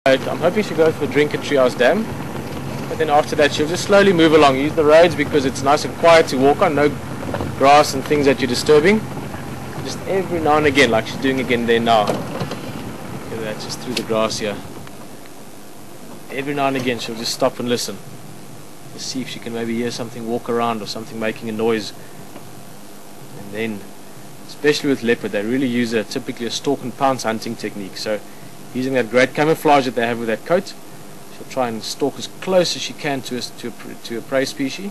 I'm hoping she'll go for a drink at Treehouse Dam, but then after that she'll just slowly move along. Use the roads because it's nice and quiet to walk on, no grass and things that you're disturbing. Just every now and again, like she's doing again there now. Look at that, just through the grass here. Every now and again she'll just stop and listen. Just see if she can maybe hear something walk around or something making a noise. And then, especially with leopard, they really use typically a stalk and pounce hunting technique. So using that great camouflage that they have with that coat, she'll try and stalk as close as she can to a prey species.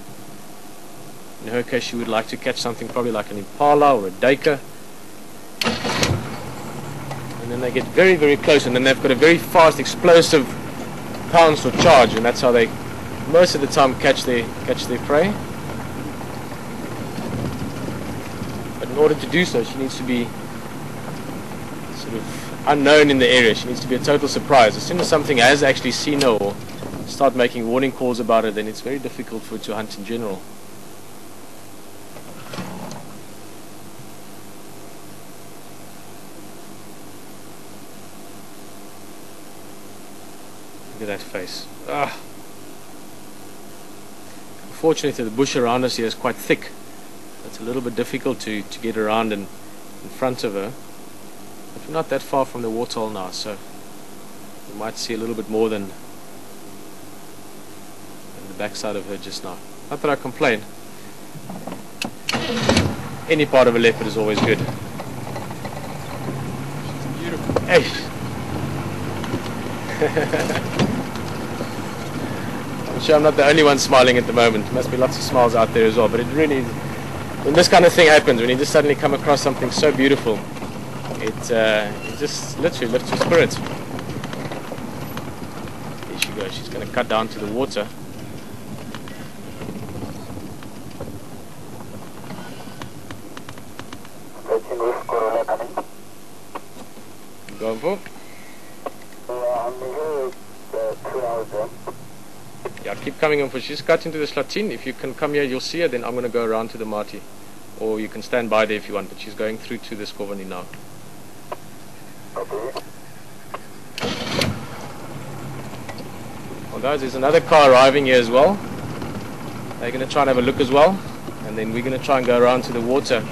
In her case, she would like to catch something probably like an impala or a duiker. And then they get very, very close, and then they've got a very fast, explosive pounce or charge, and that's how they most of the time catch their prey. But in order to do so, she needs to be sort of unknown in the area. She needs to be a total surprise. As soon as something has actually seen her or start making warning calls about her, then it's very difficult for her to hunt in general. Look at that face. Ah. Unfortunately, the bush around us here is quite thick. It's a little bit difficult to get around in front of her. But we're not that far from the waterhole now, so we might see a little bit more than the backside of her just now. Not that I complain. Any part of a leopard is always good. She's beautiful. Hey. I'm sure I'm not the only one smiling at the moment. There must be lots of smiles out there as well. But it really, when this kind of thing happens, when you just suddenly come across something so beautiful, it just literally lifts your spirits. There she goes. She's going to cut down to the water. Go for. Yeah, keep coming on, for she's cut into the Slatin. If you can come here, you'll see her. Then I'm going to go around to the Marti, or you can stand by there if you want. But she's going through to the Skovani now. Well guys, there's another car arriving here as well. They're going to try and have a look as well, and then we're going to try and go around to the water.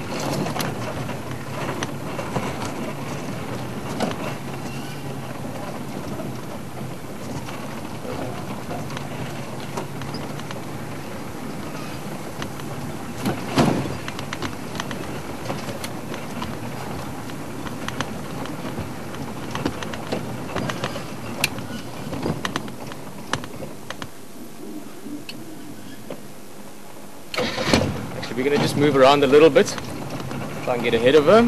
We're going to just move around a little bit, try and get ahead of her.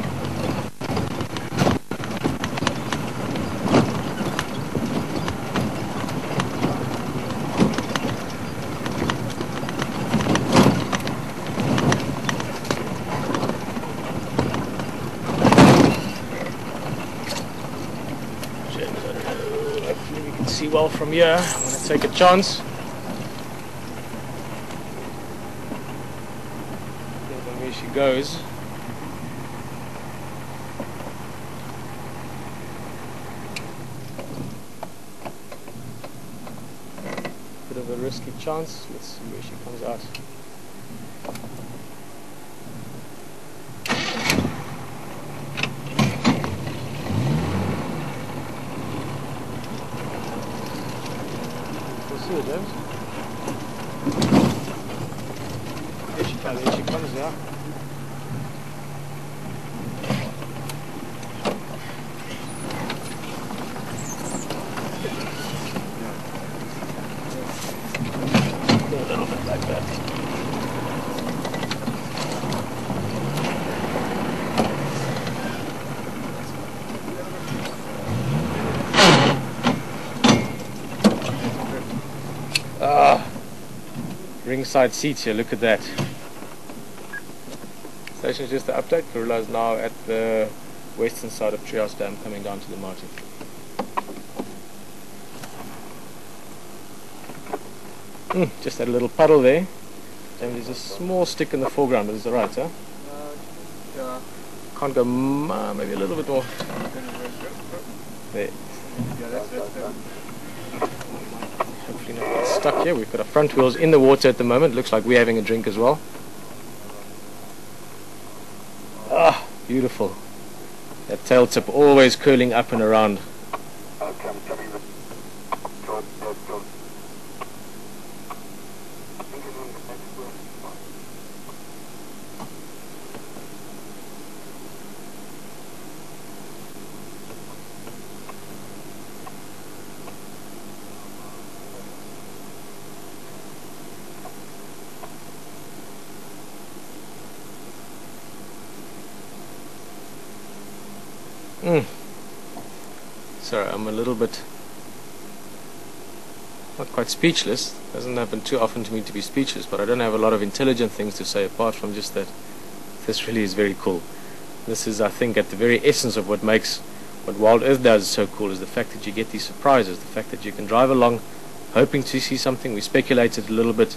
Hopefully we can see well from here. I'm going to take a chance. She goes. Bit of a risky chance. Let's see where she comes out. We'll see her, James. There she comes. There she comes now. A little bit like that. Ringside seats here, look at that. Station is just the update. Karula is now at the western side of Treehouse Dam, coming down to the Marti. Just that little puddle there. And there's a small stick in the foreground, but it's alright, huh? Yeah. Can't go maybe a little bit more. There. Yeah, that's stuck here. We've got our front wheels in the water at the moment. Looks like we're having a drink as well. Ah, beautiful. That tail tip always curling up and around. Sorry, I'm a little bit not quite speechless. Doesn't happen too often to me to be speechless, but I don't have a lot of intelligent things to say apart from just that this really is very cool. This is, I think, at the very essence of what makes what WildEarth does so cool, is the fact that you get these surprises, the fact that you can drive along hoping to see something. We speculated a little bit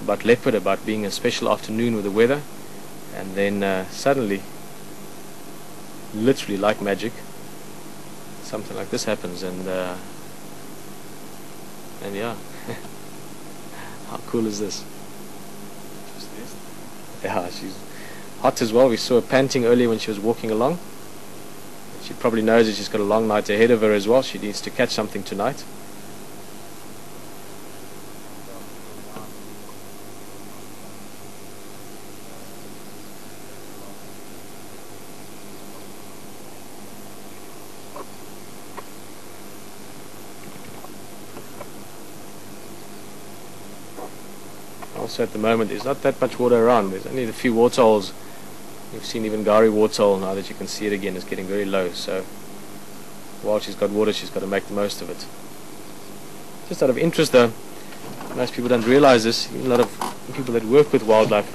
about leopard, about being a special afternoon with the weather, and then suddenly, literally like magic, something like this happens, and yeah. How cool is this? Yeah, she's hot as well. We saw her panting earlier when she was walking along. She probably knows that she's got a long night ahead of her as well. She needs to catch something tonight. Also at the moment there's not that much water around. There's only a few waterholes. You've seen even Gari waterhole, now that you can see it again, is getting very low, so while she's got water she's got to make the most of it. Just out of interest though, most people don't realize this, even a lot of people that work with wildlife,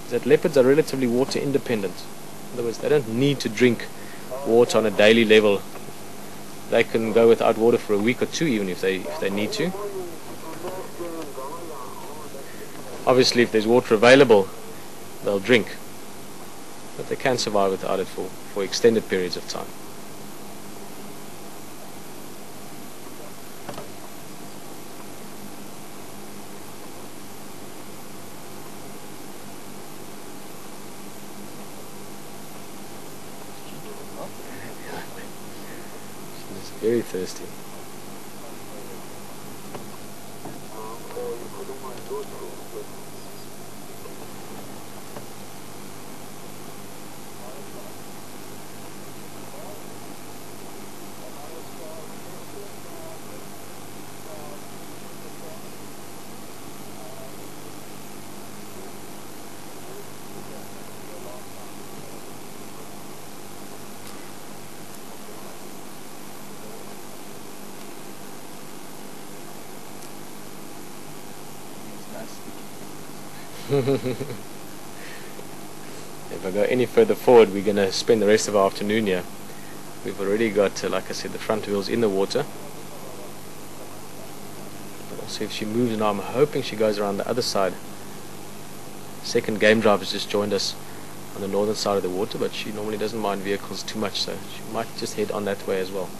is that leopards are relatively water independent. In other words, they don't need to drink water on a daily level. They can go without water for a week or two even if they need to. Obviously, if there's water available, they'll drink, but they can survive without it for extended periods of time. She's very thirsty. If I go any further forward, we're going to spend the rest of our afternoon here. We've already got, like I said, the front wheels in the water. But also if she moves now, I'm hoping she goes around the other side. Second game driver has just joined us on the northern side of the water, but she normally doesn't mind vehicles too much, so she might just head on that way as well.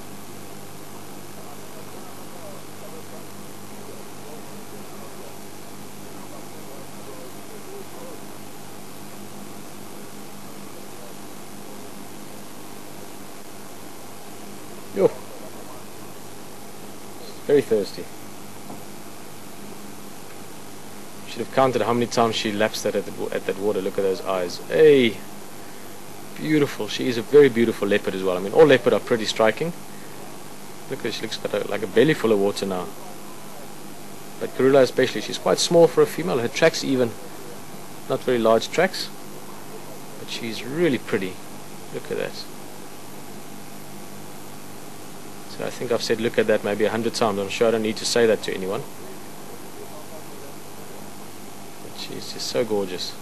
Yo, very thirsty. Should have counted how many times she laps that at that water. Look at those eyes. Hey, beautiful. She is a very beautiful leopard as well. I mean, all leopard are pretty striking. Look at, she looks like a belly full of water now. But Karula especially, she's quite small for a female. Her tracks even not very large tracks, but she's really pretty. Look at that. I think I've said look at that maybe 100 times. I'm sure I don't need to say that to anyone. But she's just so gorgeous.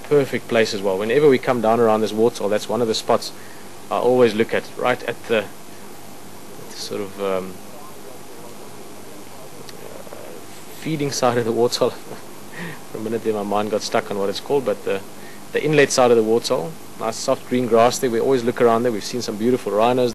Perfect place as well. Whenever we come down around this waterhole, that's one of the spots I always look at, right at the sort of feeding side of the waterhole. For a minute there my mind got stuck on what it's called, but the inlet side of the waterhole. Nice soft green grass there. We always look around there. We've seen some beautiful rhinos.